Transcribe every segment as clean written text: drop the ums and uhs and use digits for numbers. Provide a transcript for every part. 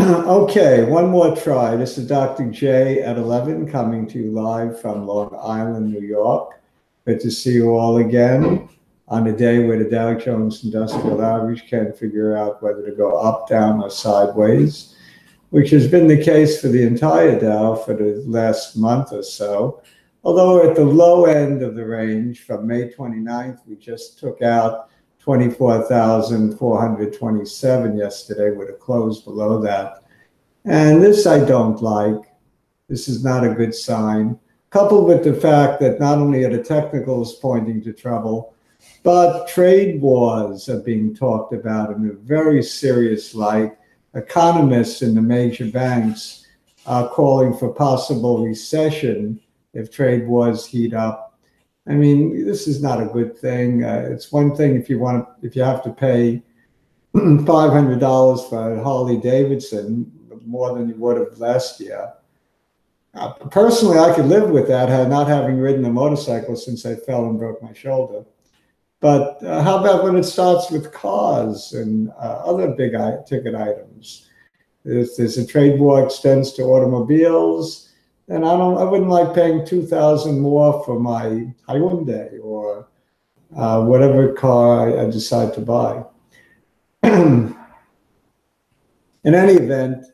Okay, one more try. This is Dr. J at 11 coming to you live from Long Island, New York. Good to see you all again on a day where the Dow Jones Industrial Average can't figure out whether to go up, down, or sideways, which has been the case for the entire Dow for the last month or so. Although we're at the low end of the range from May 29th, we just took out 24,427 yesterday with a close below that. And this I don't like. This is not a good sign. Coupled with the fact that not only are the technicals pointing to trouble, but trade wars are being talked about in a very serious light. Economists in the major banks are calling for possible recession if trade wars heat up. I mean, this is not a good thing. It's one thing if you have to pay $500 for a Harley Davidson, more than you would have last year. Personally, I could live with that, not having ridden a motorcycle since I fell and broke my shoulder. But how about when it starts with cars and other big ticket items? If there's a trade war extends to automobiles, and I wouldn't like paying $2,000 more for my Hyundai or whatever car I decide to buy. In any event,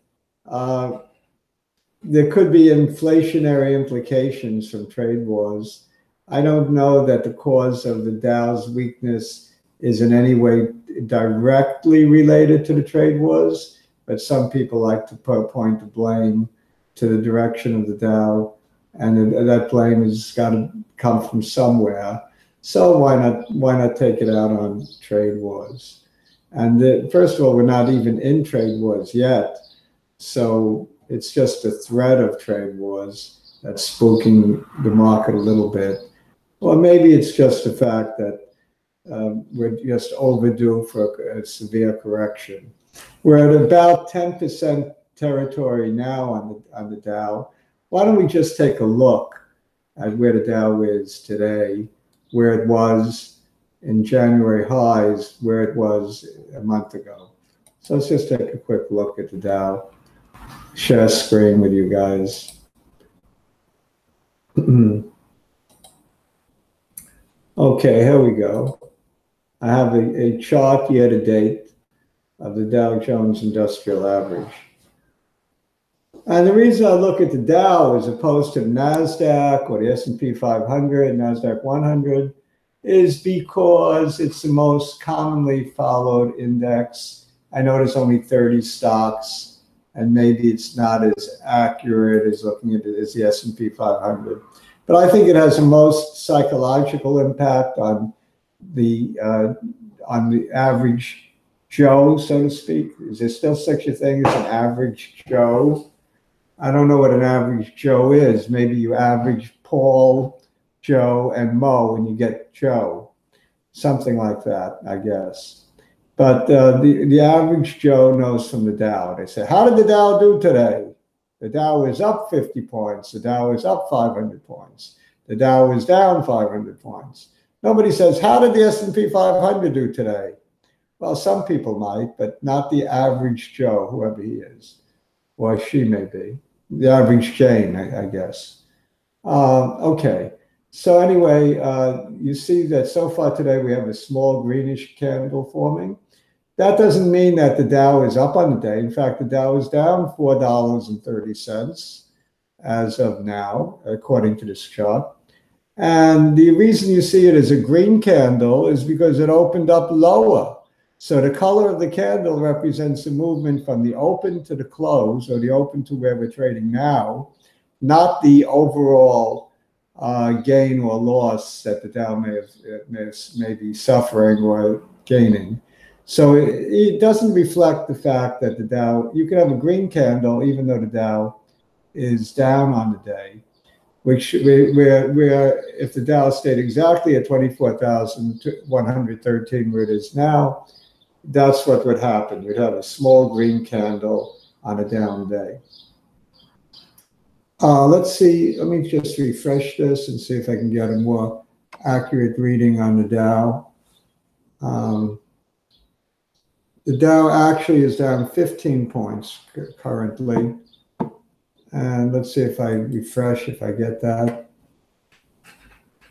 there could be inflationary implications from trade wars. I don't know that the cause of the Dow's weakness is in any way directly related to the trade wars, but some people like to point the blame to the direction of the Dow, and that blame has got to come from somewhere. So why not take it out on trade wars? And first of all, we're not even in trade wars yet, so it's just a threat of trade wars that's spooking the market a little bit. Or maybe it's just the fact that we're just overdue for a severe correction. We're at about 10% territory now on the Dow. Why don't we just take a look at where the Dow is today, where it was in January highs, where it was a month ago. So let's just take a quick look at the Dow. Share screen with you guys. Okay, here we go. I have a chart year to date of the Dow Jones Industrial Average. And the reason I look at the Dow as opposed to NASDAQ or the S&P 500, NASDAQ 100, is because it's the most commonly followed index. I know there's only 30 stocks, and maybe it's not as accurate as looking at it as the S&P 500. But I think it has the most psychological impact on the average Joe, so to speak. Is there still such a thing as an average Joe? I don't know what an average Joe is. Maybe you average Paul, Joe, and Mo, and you get Joe. Something like that, I guess. But the average Joe knows from the Dow. They say, how did the Dow do today? The Dow is up 50 points. The Dow is up 500 points. The Dow is down 500 points. Nobody says, how did the S&P 500 do today? Well, some people might, but not the average Joe, whoever he is, or she may be. The average Jane, I guess. Okay, so anyway, you see that so far today we have a small greenish candle forming. That doesn't mean that the Dow is up on the day. In fact, the Dow is down $4.30 as of now, according to this chart. And the reason you see it as a green candle is because it opened up lower. So the color of the candle represents the movement from the open to the close, or the open to where we're trading now, not the overall gain or loss that the Dow may be suffering or gaining. So it doesn't reflect the fact that the Dow, you can have a green candle even though the Dow is down on the day, which where if the Dow stayed exactly at 24,113 where it is now, that's what would happen. You'd have a small green candle on a down day. Let's see, let me just refresh this and see if I can get a more accurate reading on the Dow. The Dow actually is down 15 points currently. And let's see if I refresh, if I get that.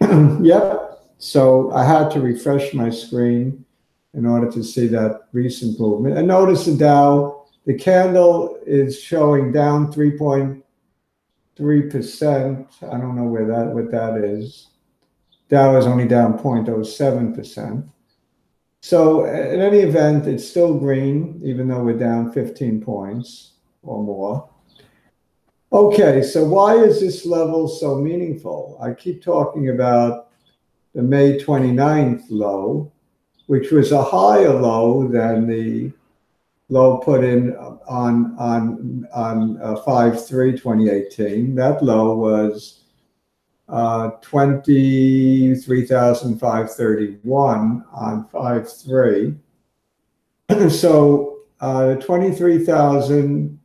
Yep. So I had to refresh my screen in order to see that recent movement. And notice the Dow, the candle is showing down 3.3%. I don't know what that is. Dow is only down 0.07%. So in any event, it's still green, even though we're down 15 points or more. Okay, so why is this level so meaningful? I keep talking about the May 29th low, which was a higher low than the low put in on 5/3/2018. That low was 23,531 on 5/3. So 23,000.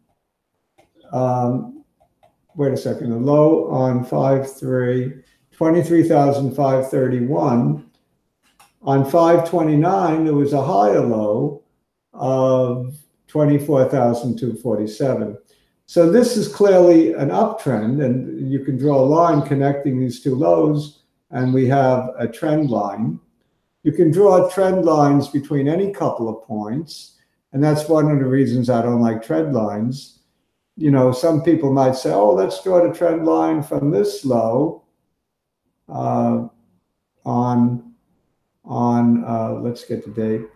Wait a second. The low on 5/3, 23,531. On 5/29, there was a higher low of 24,247. So this is clearly an uptrend, and you can draw a line connecting these two lows, and we have a trend line. You can draw trend lines between any couple of points, and that's one of the reasons I don't like trend lines. You know, some people might say, oh, let's draw the trend line from this low let's get the date,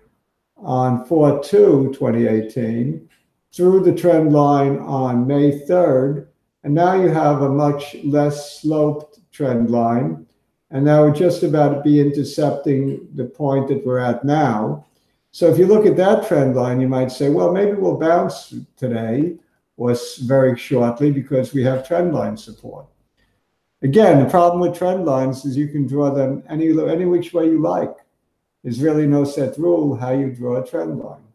on 4/2/2018, through the trend line on May 3rd, and now you have a much less sloped trend line, and now we're just about to be intercepting the point that we're at now. So if you look at that trend line, you might say, well, maybe we'll bounce today or very shortly because we have trend line support. Again, the problem with trend lines is you can draw them any which way you like. There's really no set rule how you draw a trend line.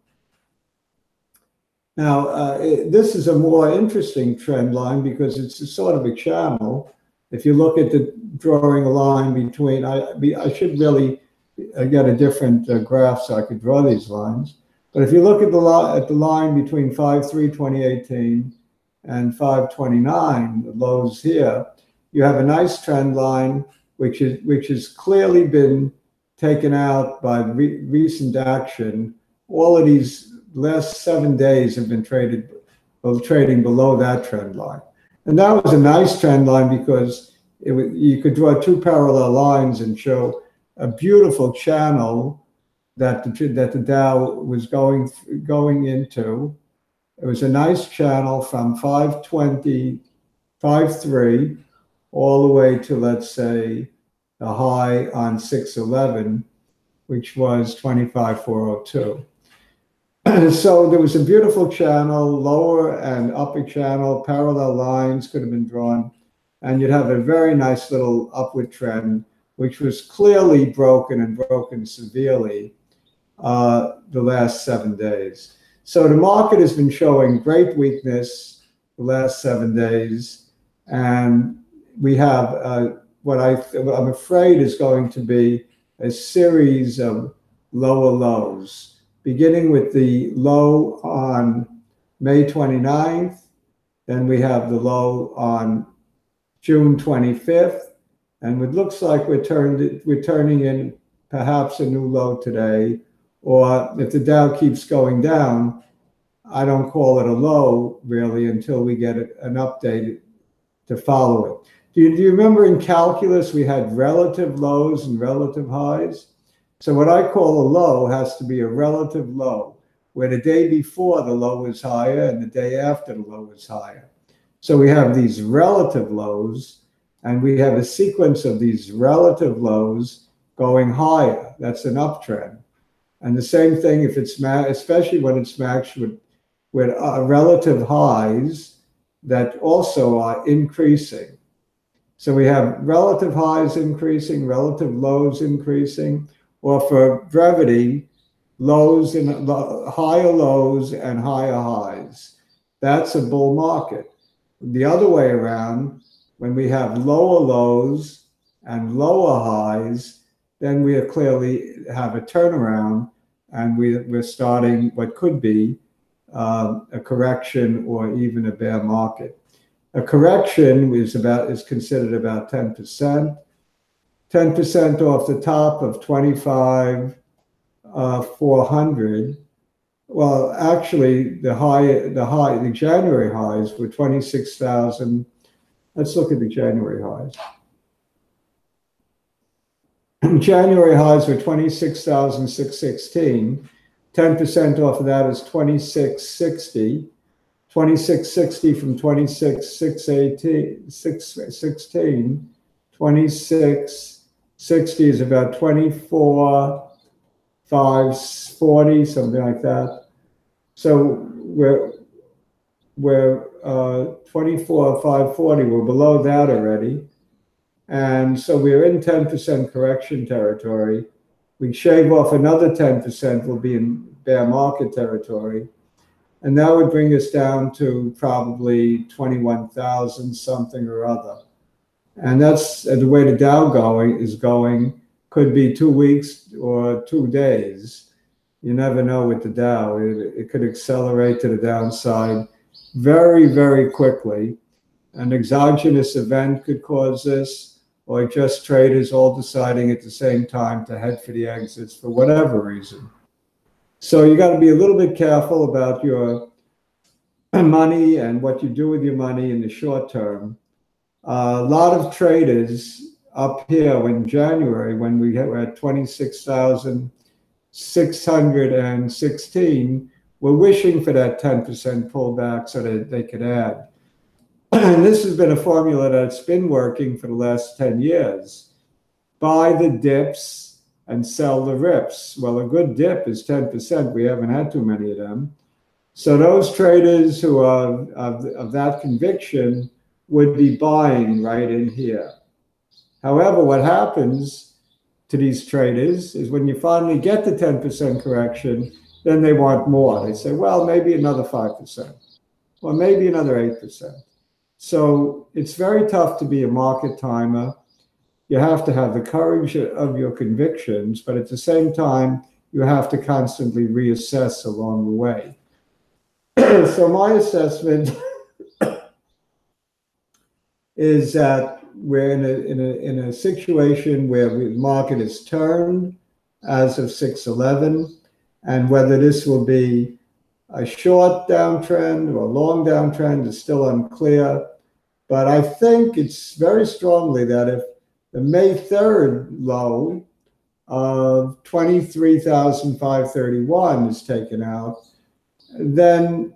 Now, this is a more interesting trend line because it's a sort of a channel. If you look at drawing a line between, I should really get a different graph so I could draw these lines. But if you look at the line between 5/3/2018 and 5/29, the lows here, you have a nice trend line which has clearly been taken out by recent action. All of these last 7 days have been trading below that trend line, and that was a nice trend line because you could draw two parallel lines and show a beautiful channel that the Dow was going into. It was a nice channel from 5/3 all the way to, let's say, the high on 6/11, which was 25,402. So there was a beautiful channel, lower and upper channel, parallel lines could have been drawn, and you'd have a very nice little upward trend, which was clearly broken and broken severely the last 7 days. So the market has been showing great weakness the last 7 days, and we have what I'm afraid is going to be a series of lower lows, beginning with the low on May 29th, then we have the low on June 25th, and it looks like we're turning in perhaps a new low today. Or if the Dow keeps going down, I don't call it a low really until we get an update to follow it. Do you remember in calculus we had relative lows and relative highs? So what I call a low has to be a relative low, where the day before the low is higher and the day after the low is higher. So we have these relative lows, and we have a sequence of these relative lows going higher. That's an uptrend. And the same thing if it's especially when it's matched with relative highs that also are increasing. So we have relative highs increasing, relative lows increasing, or for brevity, lows and higher lows and higher highs. That's a bull market. The other way around, when we have lower lows and lower highs, then we clearly have a turnaround, and we're starting what could be a correction or even a bear market. A correction is considered about 10%. 10% off the top of 25,400. Well, actually, the January highs were 26,000. Let's look at the January highs. January highs were 26,616. 10% off of that is 2660. 2660 from 26,616. 2660 is about 24,540, something like that. So we're 24,540. We're below that already. And so we're in 10% correction territory. We shave off another 10%, we'll be in bear market territory. And that would bring us down to probably 21,000 something or other. And that's the way the Dow is going, could be 2 weeks or 2 days. You never know with the Dow. It could accelerate to the downside very, very quickly. An exogenous event could cause this, or just traders all deciding at the same time to head for the exits for whatever reason. So you got to be a little bit careful about your money and what you do with your money in the short term. A lot of traders up here in January, when we were at 26,616, were wishing for that 10% pullback so that they could add. And this has been a formula that's been working for the last 10 years. Buy the dips and sell the rips. Well, a good dip is 10%. We haven't had too many of them. So those traders who are of that conviction would be buying right in here. However, what happens to these traders is when you finally get the 10% correction, then they want more. They say, well, maybe another 5%, or maybe another 8%. So it's very tough to be a market timer. You have to have the courage of your convictions, but at the same time, you have to constantly reassess along the way. So my assessment is that we're in a situation where the market is turned as of 6/11, and whether this will be a short downtrend or a long downtrend is still unclear. But I think it's very strongly that if the May 3rd low of 23,531 is taken out, then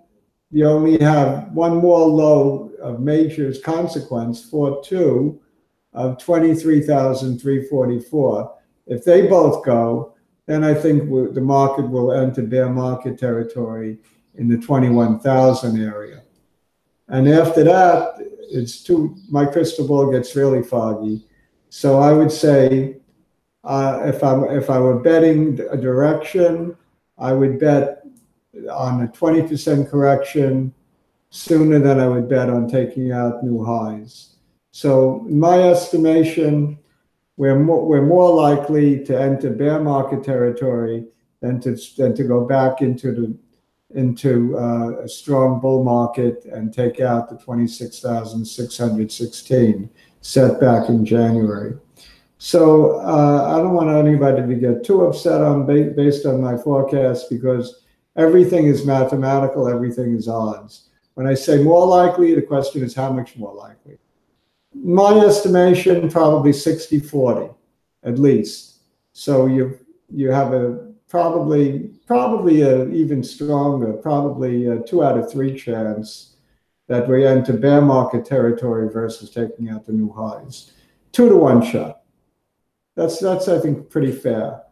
you only have one more low of major consequence, 4/2, of 23,344. If they both go, then I think the market will enter bear market territory in the 21,000 area. And after that, my crystal ball gets really foggy. So I would say if I were betting a direction, I would bet on a 20% correction sooner than I would bet on taking out new highs. So in my estimation, we're more likely to enter bear market territory than to go back into a strong bull market and take out the 26,616 set back in January. So I don't want anybody to get too upset based on my forecast, because everything is mathematical, everything is odds. When I say more likely, the question is how much more likely. My estimation, probably 60-40, at least. So you have a probably a even stronger, probably a 2 out of 3 chance that we enter bear market territory versus taking out the new highs. 2 to 1 shot. That's I think pretty fair.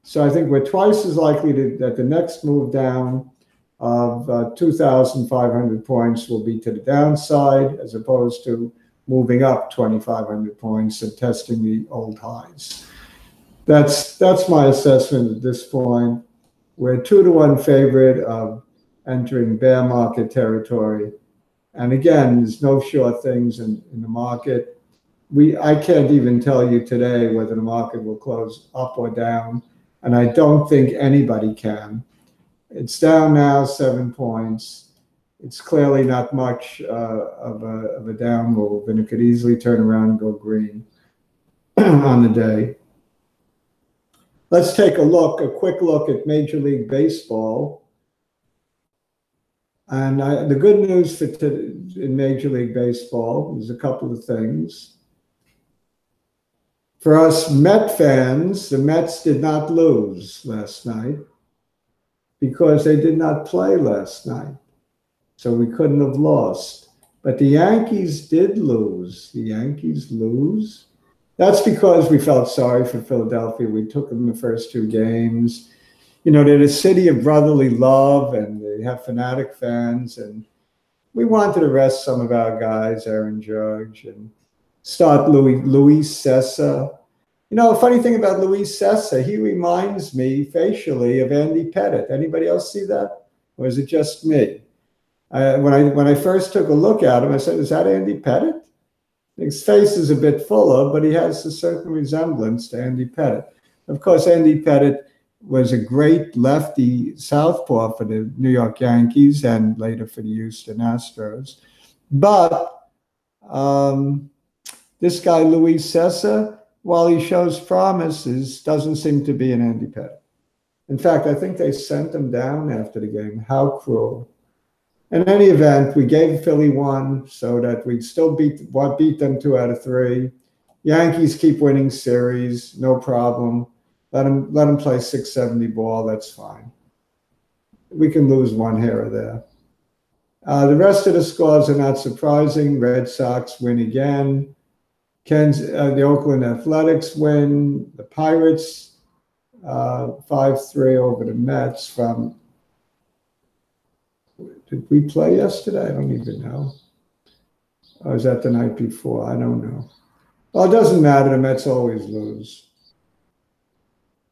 So I think we're twice as likely that the next move down of 2,500 points will be to the downside, as opposed to moving up 2,500 points and testing the old highs. That's my assessment at this point. We're 2 to 1 favorite of entering bear market territory. And again, there's no sure things in the market. I can't even tell you today whether the market will close up or down. and I don't think anybody can. It's down now 7 points. It's clearly not much of a down move, and it could easily turn around and go green on the day. Let's take a quick look at Major League Baseball. And the good news in Major League Baseball is a couple of things. For us Met fans, the Mets did not lose last night because they did not play last night. So we couldn't have lost. But the Yankees did lose. The Yankees lose. That's because we felt sorry for Philadelphia. We took them the first 2 games. You know, they're a city of brotherly love, and they have fanatic fans. And we wanted to rest some of our guys, Aaron Judge, and start Luis Sessa. You know, a funny thing about Luis Sessa, he reminds me facially of Andy Pettitte. Anybody else see that? Or is it just me? When I first took a look at him, I said, is that Andy Pettitte? His face is a bit fuller, but he has a certain resemblance to Andy Pettitte. Of course, Andy Pettitte was a great lefty southpaw for the New York Yankees and later for the Houston Astros. But this guy, Luis Sessa, while he shows promises, doesn't seem to be an Andy Pettitte. In fact, I think they sent him down after the game. How cruel. In any event, we gave Philly 1 so that we'd still beat them 2 out of 3. Yankees keep winning series, no problem. Let them play 670 ball, that's fine. We can lose 1 here or there. The rest of the scores are not surprising. Red Sox win again. The Oakland Athletics win. The Pirates 5-3 over the Mets from... Did we play yesterday? I don't even know. Or was that the night before? I don't know. Well, it doesn't matter. The Mets always lose.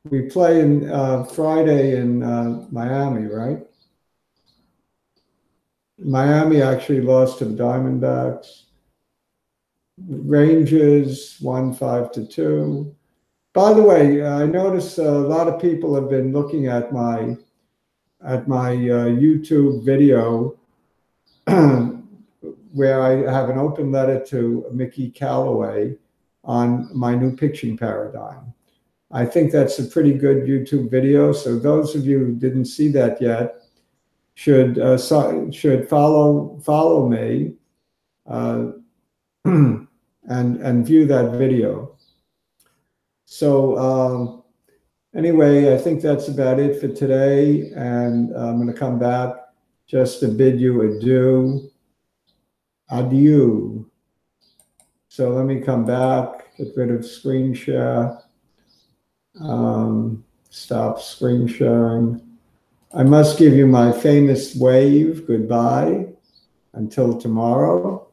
We play in Friday in Miami, right? Miami actually lost to the Diamondbacks. Rangers won 5-2. By the way, I noticed a lot of people have been looking at my YouTube video where I have an open letter to Mickey Callaway on my new pitching paradigm. I think that's a pretty good YouTube video. So those of you who didn't see that yet should follow me and view that video. So anyway, I think that's about it for today, and I'm going to come back just to bid you adieu. Adieu. So let me come back, get rid of screen share. Stop screen sharing. I must give you my famous wave. Goodbye until tomorrow.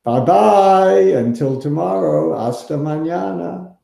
Bye-bye until tomorrow. Hasta mañana.